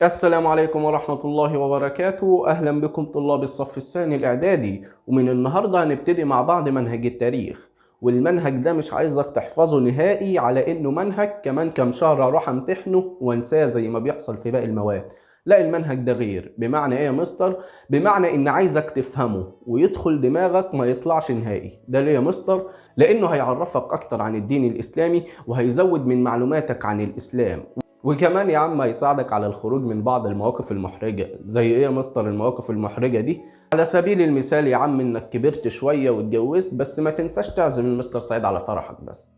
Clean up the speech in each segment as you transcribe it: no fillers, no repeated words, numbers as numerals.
السلام عليكم ورحمة الله وبركاته. أهلا بكم طلاب الصف الثاني الإعدادي. ومن النهاردة هنبتدي مع بعض منهج التاريخ. والمنهج ده مش عايزك تحفظه نهائي على إنه منهج كمان كام شهر أروح أمتحنه وأنساه زي ما بيحصل في باقي المواد. لا، المنهج ده غير. بمعنى إيه يا مستر؟ بمعنى إن عايزك تفهمه ويدخل دماغك ما يطلعش نهائي. ده ليه يا مستر؟ لأنه هيعرفك أكتر عن الدين الإسلامي وهيزود من معلوماتك عن الإسلام. وكمان يا عم هيساعدك على الخروج من بعض المواقف المحرجة. زي ايه يا مستر المواقف المحرجة دي؟ على سبيل المثال يا عم انك كبرت شوية واتجوزت، بس ما تنساش تعزم المستر سعيد على فرحك. بس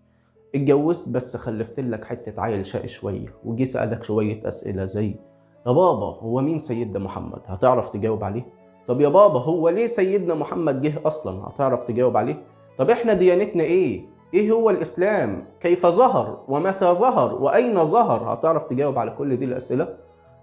اتجوزت بس خلفت لك حتة عيل شقي شوية وجي سألك شوية أسئلة زي: يا بابا هو مين سيدنا محمد؟ هتعرف تجاوب عليه؟ طب يا بابا هو ليه سيدنا محمد جه أصلا؟ هتعرف تجاوب عليه؟ طب احنا ديانتنا ايه؟ ايه هو الاسلام؟ كيف ظهر؟ ومتى ظهر؟ واين ظهر؟ هتعرف تجاوب على كل دي الاسئله؟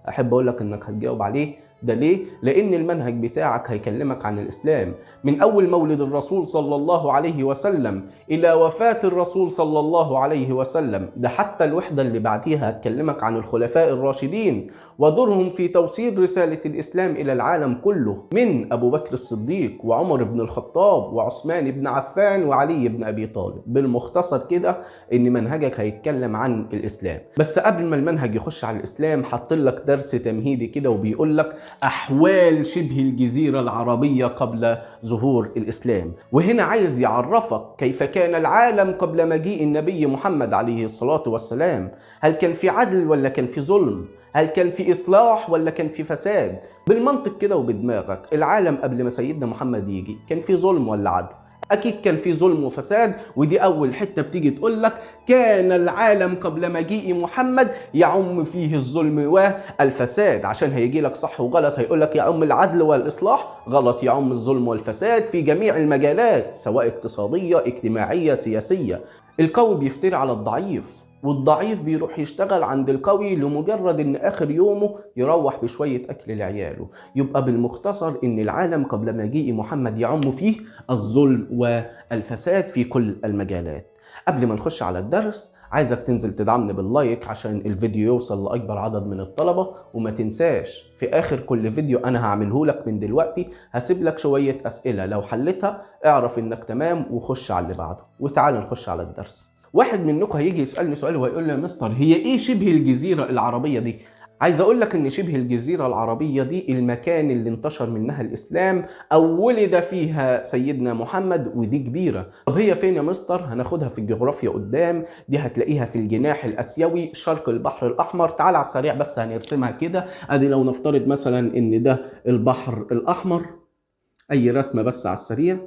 احب اقول لك انك هتجاوب عليه. ده ليه؟ لان المنهج بتاعك هيكلمك عن الاسلام من اول مولد الرسول صلى الله عليه وسلم الى وفاة الرسول صلى الله عليه وسلم. ده حتى الوحدة اللي بعديها هتكلمك عن الخلفاء الراشدين ودورهم في توصيل رسالة الاسلام الى العالم كله، من ابو بكر الصديق وعمر بن الخطاب وعثمان بن عفان وعلي بن ابي طالب. بالمختصر كده ان منهجك هيتكلم عن الاسلام. بس قبل ما المنهج يخش على الاسلام حط لك درس تمهيدي كده وبيقول لك أحوال شبه الجزيرة العربية قبل ظهور الإسلام. وهنا عايز يعرفك كيف كان العالم قبل مجيء النبي محمد عليه الصلاة والسلام. هل كان في عدل ولا كان في ظلم؟ هل كان في إصلاح ولا كان في فساد؟ بالمنطق كده وبدماغك، العالم قبل ما سيدنا محمد يجي كان في ظلم ولا عدل؟ اكيد كان في ظلم وفساد. ودي اول حته بتيجي تقول لك كان العالم قبل مجيء محمد يعم فيه الظلم والفساد. عشان هيجي لك صح وغلط، هيقول لك يعم العدل والاصلاح، غلط يعم الظلم والفساد في جميع المجالات سواء اقتصاديه اجتماعيه سياسيه. القوي بيفتري على الضعيف، والضعيف بيروح يشتغل عند القوي لمجرد ان اخر يومه يروح بشويه اكل لعياله. يبقى بالمختصر ان العالم قبل مجيء محمد يعم فيه الظلم والفساد في كل المجالات. قبل ما نخش على الدرس عايزك تنزل تدعمني باللايك عشان الفيديو يوصل لأكبر عدد من الطلبة. وما تنساش في آخر كل فيديو أنا هعمله لك من دلوقتي هسيب لك شوية أسئلة، لو حلتها اعرف إنك تمام وخش على اللي بعده. وتعال نخش على الدرس. واحد منكم هيجي يسألني سؤال وهيقول لي: يا مستر هي إيه شبه الجزيرة العربية دي؟ عايز اقول لك ان شبه الجزيرة العربية دي المكان اللي انتشر منها الاسلام او ولد فيها سيدنا محمد، ودي كبيرة. طب هي فين يا مستر؟ هناخدها في الجغرافيا قدام. دي هتلاقيها في الجناح الاسيوي شرق البحر الاحمر. تعال على السريع بس هنرسمها كده. ادي لو نفترض مثلا ان ده البحر الاحمر، اي رسمة بس على السريع.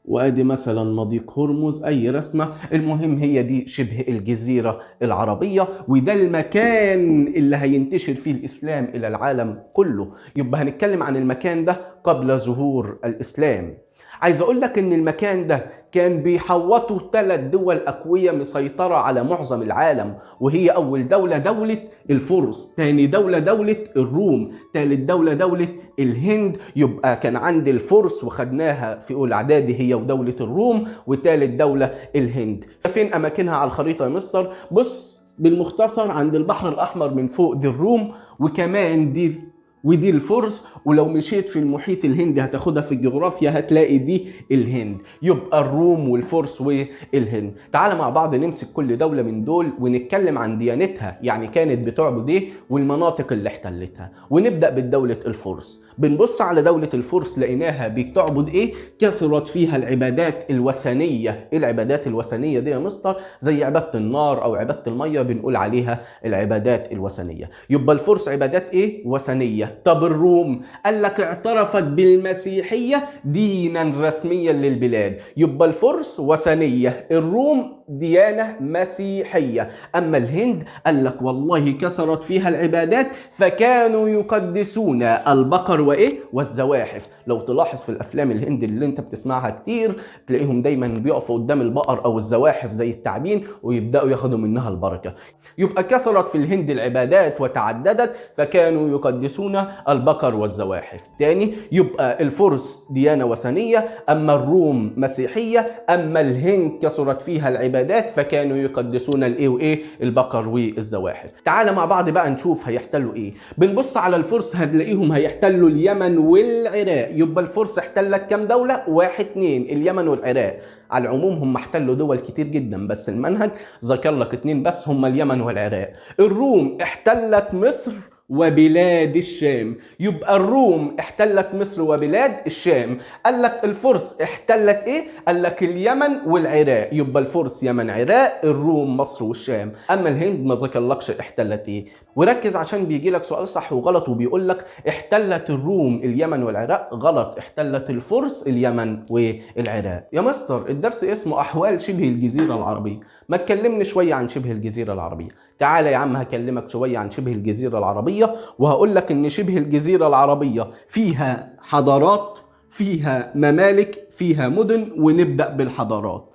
وادي مثلا مضيق هرمز، اي رسمه. المهم هي دي شبه الجزيره العربيه، وده المكان اللي هينتشر فيه الاسلام الى العالم كله. يبقى هنتكلم عن المكان ده قبل ظهور الاسلام. عايز اقول لك ان المكان ده كان بيحوطه 3 دول اقويه مسيطره على معظم العالم. وهي اول دوله دولة الفرس، تاني دوله دولة الروم، تالت دوله دولة الهند. يبقى كان عند الفرس وخدناها في اولى اعدادي هي ودوله الروم، وتالت دوله الهند. فين اماكنها على الخريطه يا مستر؟ بص بالمختصر، عند البحر الاحمر من فوق دي الروم، وكمان دي ودي الفرس. ولو مشيت في المحيط الهندي هتاخدها في الجغرافيا هتلاقي دي الهند. يبقى الروم والفرس والهند. تعال مع بعض نمسك كل دولة من دول ونتكلم عن ديانتها، يعني كانت بتعبد ايه والمناطق اللي احتلتها. ونبدأ بالدولة الفرس. بنبص على دولة الفرس لقيناها بتعبد ايه؟ كثرت فيها العبادات الوثنية. ايه العبادات الوثنية دي يا مستر؟ زي عبادة النار او عبادة المية، بنقول عليها العبادات الوثنية. يبقى الفرس عبادات ايه؟ وثنية. طب الروم؟ قال لك اعترفت بالمسيحية دينا رسميا للبلاد. يبقى الفرس وثنية، الروم ديانة مسيحية. أما الهند قال لك والله كثرت فيها العبادات فكانوا يقدسون البقر وإيه والزواحف. لو تلاحظ في الأفلام الهند اللي أنت بتسمعها كتير تلاقيهم دايما بيقفوا قدام البقر أو الزواحف زي التعبين ويبدأوا ياخدوا منها البركة. يبقى كثرت في الهند العبادات وتعددت فكانوا يقدسون يعبدون البقر والزواحف. تاني يبقى الفرس ديانة وثنية، أما الروم مسيحية، أما الهند كثرت فيها العبادات فكانوا يقدسون الإيه وإيه؟ البقر والزواحف. تعال مع بعض بقى نشوف هيحتلوا إيه. بنبص على الفرس هنلاقيهم هيحتلوا اليمن والعراق. يبقى الفرس احتلت كام دولة؟ 1 2 اليمن والعراق. على العموم هم احتلوا دول كتير جدا، بس المنهج ذكر لك 2 بس، هم اليمن والعراق. الروم احتلت مصر وبلاد الشام. يبقى الروم احتلت مصر وبلاد الشام. قال لك الفرس احتلت ايه؟ قال لك اليمن والعراق. يبقى الفرس يمن عراق، الروم مصر والشام. اما الهند ما ذكرلكش احتلت ايه. وركز عشان بيجي لك سؤال صح وغلط، وبيقول لك احتلت الروم اليمن والعراق. غلط، احتلت الفرس اليمن والعراق. يا مستر الدرس اسمه احوال شبه الجزيره العربيه، ما تكلمني شويه عن شبه الجزيره العربيه. تعالى يا عم هكلمك شويه عن شبه الجزيره العربيه، وهقول لك ان شبه الجزيره العربيه فيها حضارات، فيها ممالك، فيها مدن. ونبدا بالحضارات.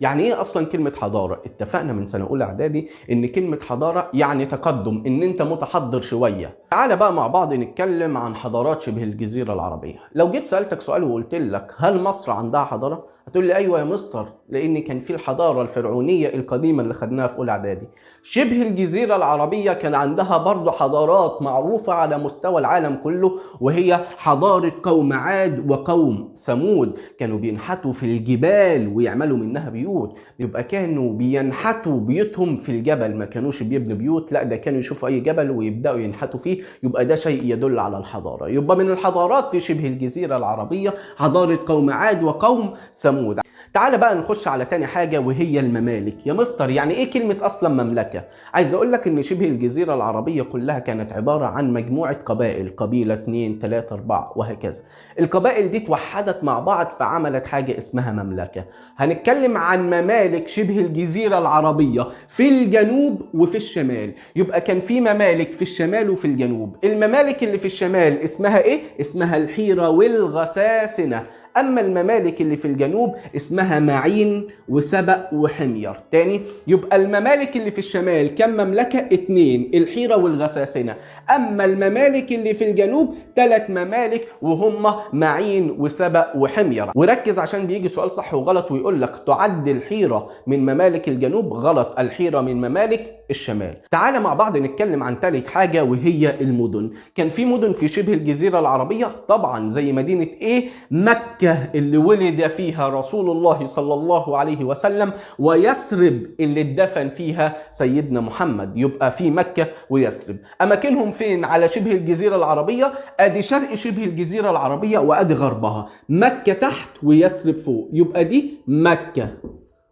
يعني ايه اصلا كلمة حضارة؟ اتفقنا من سنة اولى اعدادي ان كلمة حضارة يعني تقدم، ان انت متحضر شوية. تعال بقى مع بعض نتكلم عن حضارات شبه الجزيرة العربية. لو جيت سألتك سؤال وقلت لك هل مصر عندها حضارة؟ هتقول لي ايوه يا مستر، لان كان في الحضارة الفرعونية القديمة اللي خدناها في اولى اعدادي. شبه الجزيرة العربية كان عندها برضه حضارات معروفة على مستوى العالم كله، وهي حضارة قوم عاد وقوم ثمود. كانوا بينحتوا في الجبال ويعملوا منها بيوت. يبقى كانوا بينحتوا بيوتهم في الجبل، ما كانوش بيبنوا بيوت، لا ده كانوا يشوفوا اي جبل ويبداوا ينحتوا فيه. يبقى ده شيء يدل على الحضارة. يبقى من الحضارات في شبه الجزيرة العربية حضارة قوم عاد وقوم ثمود. تعال بقى نخش على تاني حاجة وهي الممالك. يا مستر يعني ايه كلمة اصلا مملكة؟ عايز اقول لك ان شبه الجزيرة العربية كلها كانت عبارة عن مجموعة قبائل، قبيلة 2 3 4 وهكذا. القبائل دي توحدت مع بعض فعملت حاجة اسمها مملكة. هنتكلم عن ممالك شبه الجزيرة العربية في الجنوب وفي الشمال. يبقى كان في ممالك في الشمال وفي الجنوب. الممالك اللي في الشمال اسمها ايه؟ اسمها الحيرة والغساسنة. أما الممالك اللي في الجنوب اسمها معين وسبأ وحمير. تاني يبقى الممالك اللي في الشمال كم مملكة؟ 2، الحيرة والغساسنة. أما الممالك اللي في الجنوب 3 ممالك وهم معين وسبأ وحمير. وركز عشان بيجي سؤال صح وغلط ويقول لك تعد الحيرة من ممالك الجنوب. غلط، الحيرة من ممالك الشمال. تعال مع بعض نتكلم عن ثالث حاجة وهي المدن. كان في مدن في شبه الجزيرة العربية طبعا، زي مدينة ايه؟ مكة اللي ولد فيها رسول الله صلى الله عليه وسلم، ويثرب اللي اتدفن فيها سيدنا محمد. يبقى في مكة ويثرب. أماكنهم فين على شبه الجزيرة العربية؟ أدي شرق شبه الجزيرة العربية وأدي غربها. مكة تحت ويثرب فوق. يبقى دي مكة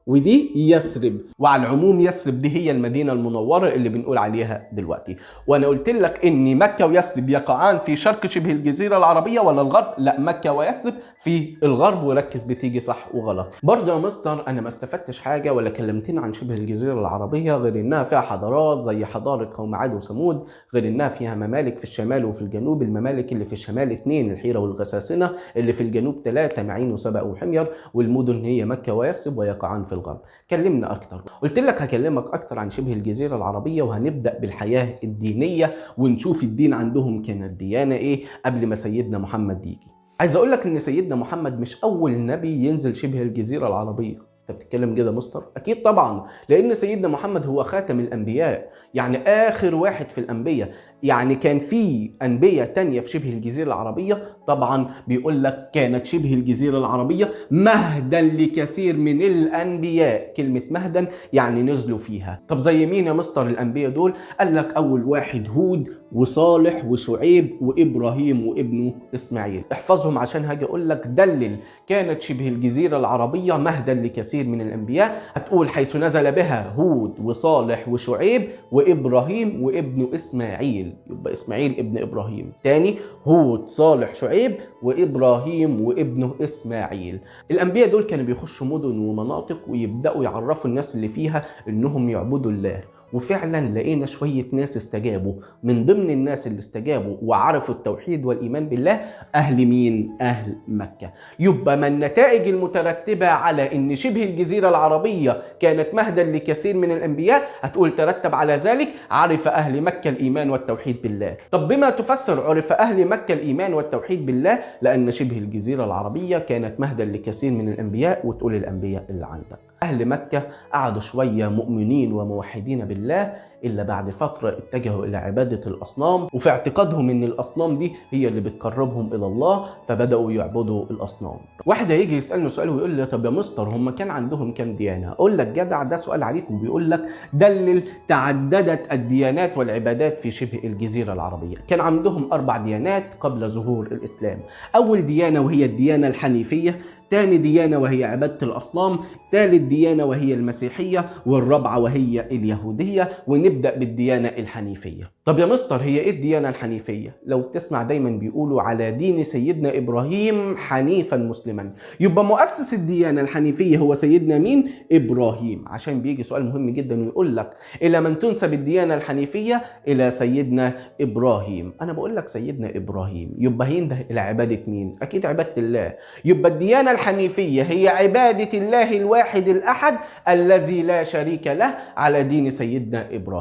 ودي يثرب. وعلى العموم يثرب دي هي المدينة المنورة اللي بنقول عليها دلوقتي. وانا قلت لك ان مكة ويثرب يقعان في شرق شبه الجزيرة العربية ولا الغرب؟ لا، مكة ويثرب في الغرب. وركز بتيجي صح وغلط. برضه يا مستر انا ما استفدتش حاجة ولا كلمتنا عن شبه الجزيرة العربية غير انها فيها حضارات زي حضارة قوم عاد وثمود، غير انها فيها ممالك في الشمال وفي الجنوب. الممالك اللي في الشمال 2، الحيرة والغساسنة. اللي في الجنوب 3، معين وسبأ وحمير. والمدن هي مكة ويثرب ويقعان في الغرب. كلمنا اكتر. قلت لك هكلمك اكتر عن شبه الجزيرة العربية، وهنبدأ بالحياة الدينية ونشوف الدين عندهم كانت ديانة ايه قبل ما سيدنا محمد يجي. عايز اقول لك ان سيدنا محمد مش اول نبي ينزل شبه الجزيرة العربية. انت بتتكلم كده مستر؟ اكيد طبعا، لان سيدنا محمد هو خاتم الانبياء، يعني اخر واحد في الانبياء. يعني كان في انبياء تانية في شبه الجزيرة العربية. طبعا بيقول لك كانت شبه الجزيرة العربية مهدا لكثير من الانبياء. كلمة مهدا يعني نزلوا فيها. طب زي مين يا مستر الانبياء دول؟ قال لك اول واحد هود وصالح وشعيب وابراهيم وابنه اسماعيل. احفظهم عشان هاجي اقول لك دلل كانت شبه الجزيرة العربية مهدا لكثير من الانبياء. هتقول حيث نزل بها هود وصالح وشعيب وابراهيم وابنه اسماعيل. يبقى اسماعيل ابن ابراهيم. تاني هود صالح شعيب وابراهيم وابنه اسماعيل. الانبياء دول كانوا بيخشوا مدن ومناطق ويبداوا يعرفوا الناس اللي فيها انهم يعبدوا الله. وفعلا لقينا شوية ناس استجابوا. من ضمن الناس اللي استجابوا وعرفوا التوحيد والإيمان بالله أهل مين؟ أهل مكة. يبقى ما النتائج المترتبة على أن شبه الجزيرة العربية كانت مهدا لكثير من الأنبياء؟ هتقول ترتب على ذلك عرف أهل مكة الإيمان والتوحيد بالله. طب بما تفسر عرف أهل مكة الإيمان والتوحيد بالله؟ لأن شبه الجزيرة العربية كانت مهدا لكثير من الأنبياء، وتقول الأنبياء اللي عندك. أهل مكة قعدوا شوية مؤمنين وموحدين بالله، إلا بعد فترة اتجهوا إلى عبادة الأصنام، وفي اعتقادهم إن الأصنام دي هي اللي بتقربهم إلى الله، فبدأوا يعبدوا الأصنام. واحد هيجي يسألني سؤال ويقول لي طب يا مستر هم كان عندهم كام ديانة؟ أقول لك جدع، ده سؤال عليكم. بيقول لك دلل تعددت الديانات والعبادات في شبه الجزيرة العربية. كان عندهم 4 ديانات قبل ظهور الإسلام. أول ديانة وهي الديانة الحنيفية، تاني ديانة وهي عبادة الأصنام، ثالث ديانة وهي المسيحية، والرابعة وهي اليهودية. ونبدأ بالديانة الحنيفية. طب يا مستر هي إيه الديانة الحنيفية؟ لو تسمع دايما بيقولوا على دين سيدنا إبراهيم حنيفا مسلما، يبقى مؤسس الديانة الحنيفية هو سيدنا مين؟ إبراهيم. عشان بيجي سؤال مهم جدا ويقول لك إلى من تنسب الديانة الحنيفية؟ إلى سيدنا إبراهيم. أنا بقول لك سيدنا إبراهيم، يبقى هينده إلى عبادة مين؟ أكيد عبادة الله. يبقى الديانة الحنيفية هي عبادة الله الواحد الأحد الذي لا شريك له على دين سيدنا إبراهيم.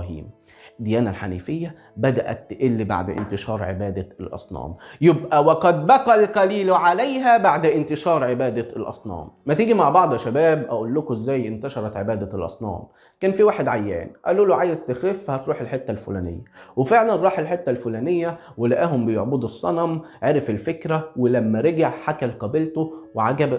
الديانة الحنيفية بدأت تقل بعد انتشار عبادة الأصنام. يبقى وقد بقى القليل عليها بعد انتشار عبادة الأصنام. ما تيجي مع بعض يا شباب أقول لكم إزاي انتشرت عبادة الأصنام. كان في واحد عيان قالوا له عايز تخف هتروح الحتة الفلانية، وفعلا راح الحتة الفلانية ولقاهم بيعبدوا الصنم. عرف الفكرة، ولما رجع حكى لقبيلته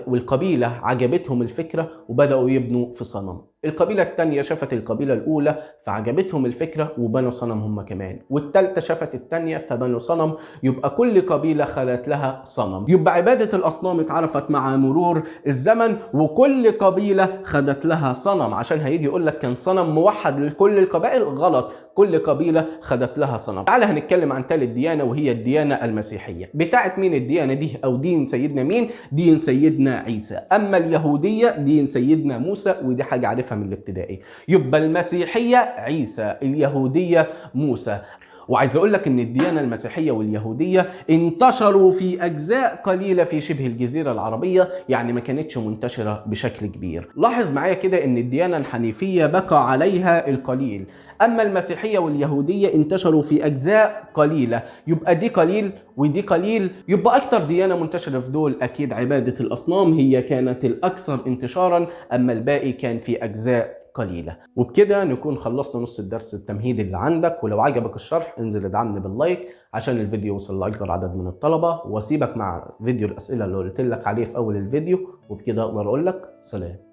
والقبيلة عجبتهم الفكرة وبدأوا يبنوا في صنم. القبيلة التانية شافت القبيلة الأولى فعجبتهم الفكرة وبنوا صنم هم كمان، والتالتة شافت التانية فبنوا صنم. يبقى كل قبيلة خلت لها صنم. يبقى عبادة الأصنام اتعرفت مع مرور الزمن، وكل قبيلة خدت لها صنم. عشان هيجي يقول لك كان صنم موحد لكل القبائل، غلط، كل قبيلة خدت لها صنم. تعالى هنتكلم عن ثالث ديانة وهي الديانة المسيحية. بتاعت مين الديانة دي؟ أو دين سيدنا مين؟ دين سيدنا عيسى. أما اليهودية دين سيدنا موسى، ودي حاجة عارفها من الابتدائي. يبقى المسيحية عيسى، اليهودية موسى. وعايز اقول لك ان الديانة المسيحية واليهودية انتشروا في اجزاء قليلة في شبه الجزيرة العربية، يعني ما كانتش منتشرة بشكل كبير. لاحظ معايا كده ان الديانة الحنيفية بقى عليها القليل، اما المسيحية واليهودية انتشروا في اجزاء قليلة. يبقى دي قليل ودي قليل. يبقى اكتر ديانة منتشرة في دول اكيد عبادة الاصنام، هي كانت الاكثر انتشارا، اما الباقي كان في اجزاء قليلة. وبكده نكون خلصنا نص الدرس التمهيدي اللي عندك. ولو عجبك الشرح انزل ادعمني باللايك عشان الفيديو يوصل لاكبر عدد من الطلبة، واسيبك مع فيديو الاسئلة اللي قلت لك عليه في اول الفيديو. وبكده اقدر اقول لك سلام.